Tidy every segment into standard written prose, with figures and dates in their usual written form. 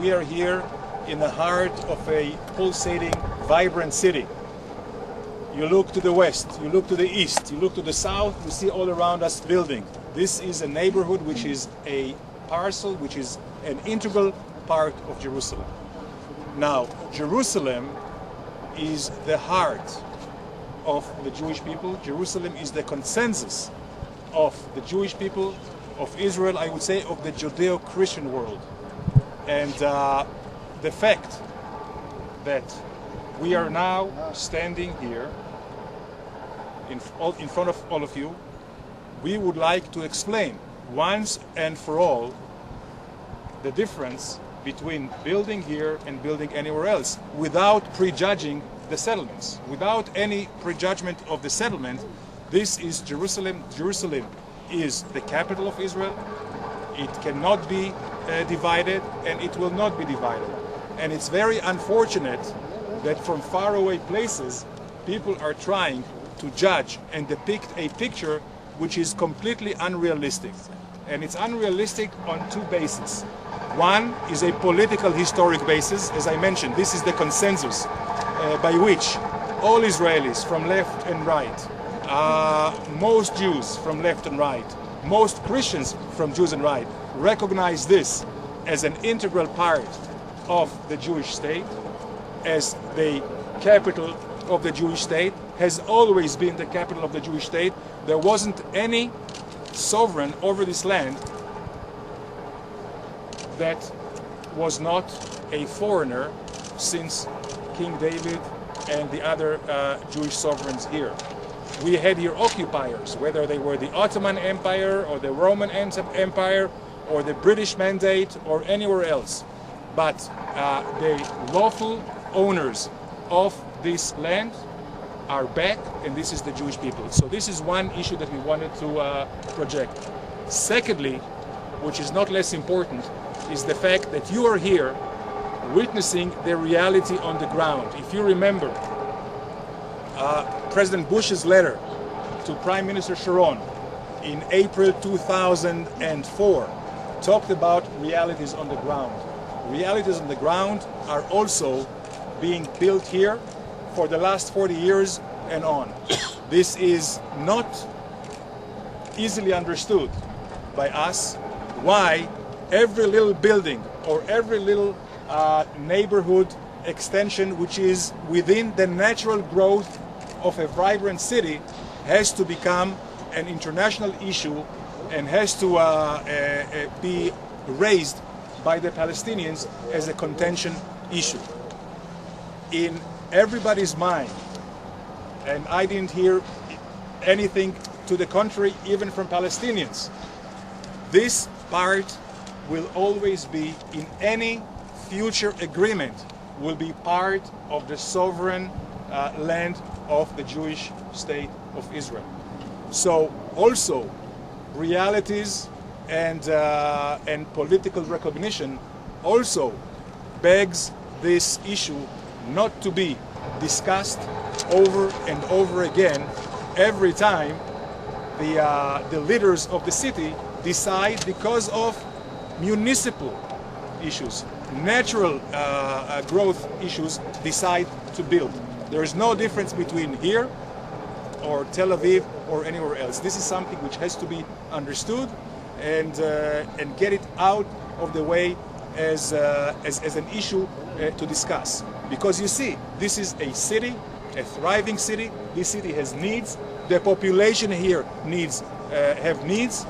we are here in the heart of a pulsating, vibrant city. You look to the west, you look to the east, you look to the south, you see all around us building. This is a neighborhood which is a parcel, which is an integral part of Jerusalem. Now, Jerusalem is the heart of the Jewish people. Jerusalem is the consensus of the Jewish people, of Israel, I would say, of the Judeo-Christian world. And the fact that we are now standing here in front of all of you, we would like to explain once and for all the difference between building here and building anywhere else without prejudging the settlements. Without any prejudgment of the settlement, this is Jerusalem. Jerusalem is the capital of Israel. It cannot be divided, and it will not be divided. And it's very unfortunate that from faraway places, people are trying to judge and depict a picture which is completely unrealistic. And it's unrealistic on two bases. One is a political historic basis. As I mentioned, this is the consensus by which all Israelis from left and right, most Jews from left and right, most Christians from Jews and right, recognize this as an integral part of the Jewish state, as the capital of the Jewish state, has always been the capital of the Jewish state. There wasn't any sovereign over this land that was not a foreigner since King David and the other Jewish sovereigns here. We had here occupiers, whether they were the Ottoman Empire or the Roman Empire or the British Mandate or anywhere else. But the lawful owners of this land are back, and this is the Jewish people. So this is one issue that we wanted to project. Secondly, which is not less important, is the fact that you are here witnessing the reality on the ground. If you remember President Bush's letter to Prime Minister Sharon in April 2004 talked about realities on the ground. Realities on the ground are also being built here for the last 40 years and on. This is not easily understood by us why every little building or every little neighborhood extension which is within the natural growth of a vibrant city has to become an international issue and has to be raised by the Palestinians as a contention issue. In everybody's mind, and I didn't hear anything to the contrary even from Palestinians, this part will always be, in any future agreement, will be part of the sovereign land of the Jewish state of Israel. So also realities and political recognition also begs this issue not to be discussed over and over again every time the leaders of the city decide, because of municipal issues, natural growth issues, decide to build. There is no difference between here or Tel Aviv or anywhere else. This is something which has to be understood and get it out of the way as an issue to discuss. Because you see, this is a city, a thriving city. This city has needs. The population here have needs.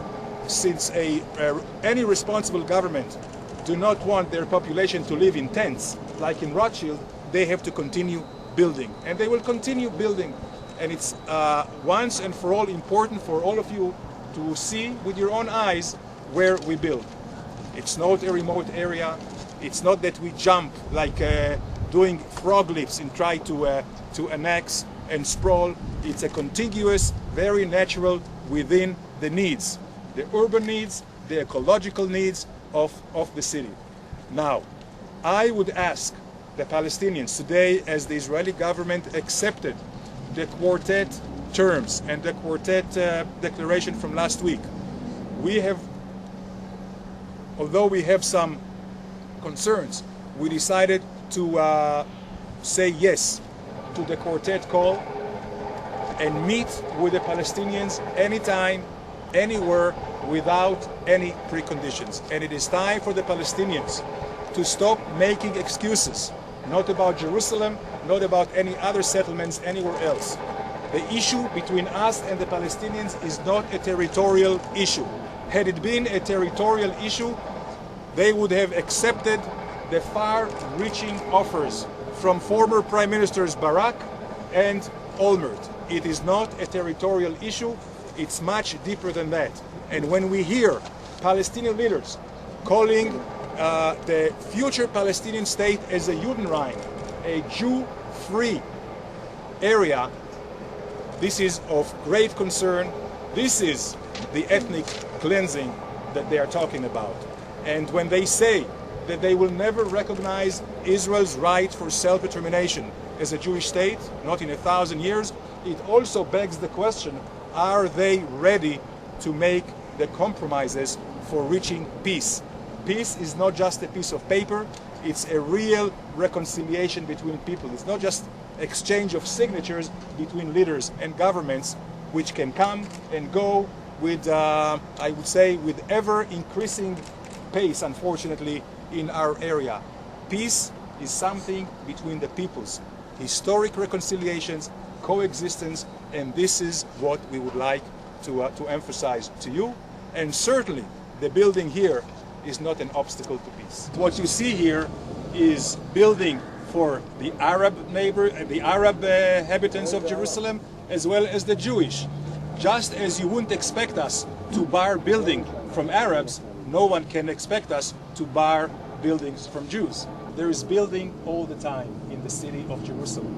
Since any responsible government do not want their population to live in tents like in Rothschild, they have to continue building, and they will continue building. And it's once and for all important for all of you to see with your own eyes where we build. It's not a remote area. It's not that we jump like doing frog leaps and try to annex and sprawl. It's a contiguous, very natural within the needs, the urban needs, the ecological needs of the city. Now, I would ask the Palestinians today, as the Israeli government accepted the quartet terms and the quartet declaration from last week, although we have some concerns, we decided to say yes to the quartet call and meet with the Palestinians anytime, anywhere, without any preconditions. And it is time for the Palestinians to stop making excuses, not about Jerusalem, not about any other settlements anywhere else. The issue between us and the Palestinians is not a territorial issue. Had it been a territorial issue, they would have accepted the far-reaching offers from former Prime Ministers Barak and Olmert. It is not a territorial issue, it's much deeper than that. And when we hear Palestinian leaders calling the future Palestinian state as a Judenrein, a Jew-free area, this is of great concern. This is the ethnic cleansing that they are talking about. And when they say that they will never recognize Israel's right for self-determination as a Jewish state, not in 1,000 years, it also begs the question, are they ready to make the compromises for reaching peace? Peace is not just a piece of paper, it's a real reconciliation between people. It's not just exchange of signatures between leaders and governments, which can come and go with, I would say, with ever-increasing pace, unfortunately, in our area. Peace is something between the peoples. Historic reconciliations, coexistence, and this is what we would like to emphasize to you. And certainly, the building here is not an obstacle to peace. What you see here is building for the Arab inhabitants of Jerusalem, as well as the Jewish. Just as you wouldn't expect us to bar building from Arabs, no one can expect us to bar buildings from Jews. There is building all the time in the city of Jerusalem.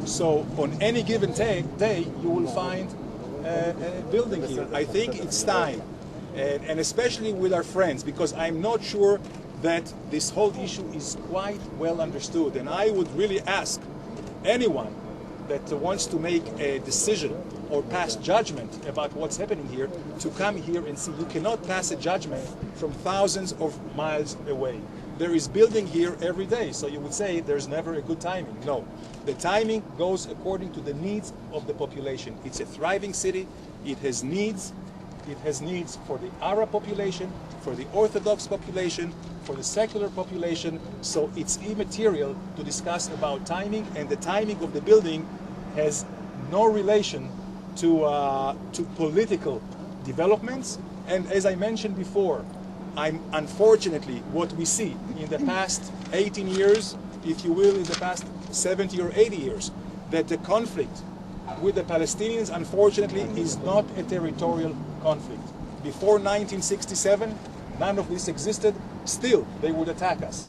So on any given day, you will find a building here. I think it's time, and especially with our friends, because I'm not sure that this whole issue is quite well understood. And I would really ask anyone that wants to make a decision or pass judgment about what's happening here to come here and see. You cannot pass a judgment from thousands of miles away. There is building here every day, so you would say there's never a good timing. No, the timing goes according to the needs of the population. It's a thriving city, it has needs. It has needs for the Arab population, for the Orthodox population, for the secular population, so it's immaterial to discuss about timing, and the timing of the building has no relation to political developments. And as I mentioned before, unfortunately, what we see in the past 18 years, if you will, in the past 70 or 80 years, that the conflict with the Palestinians, unfortunately, is not a territorial conflict. Before 1967, none of this existed. Still, they would attack us.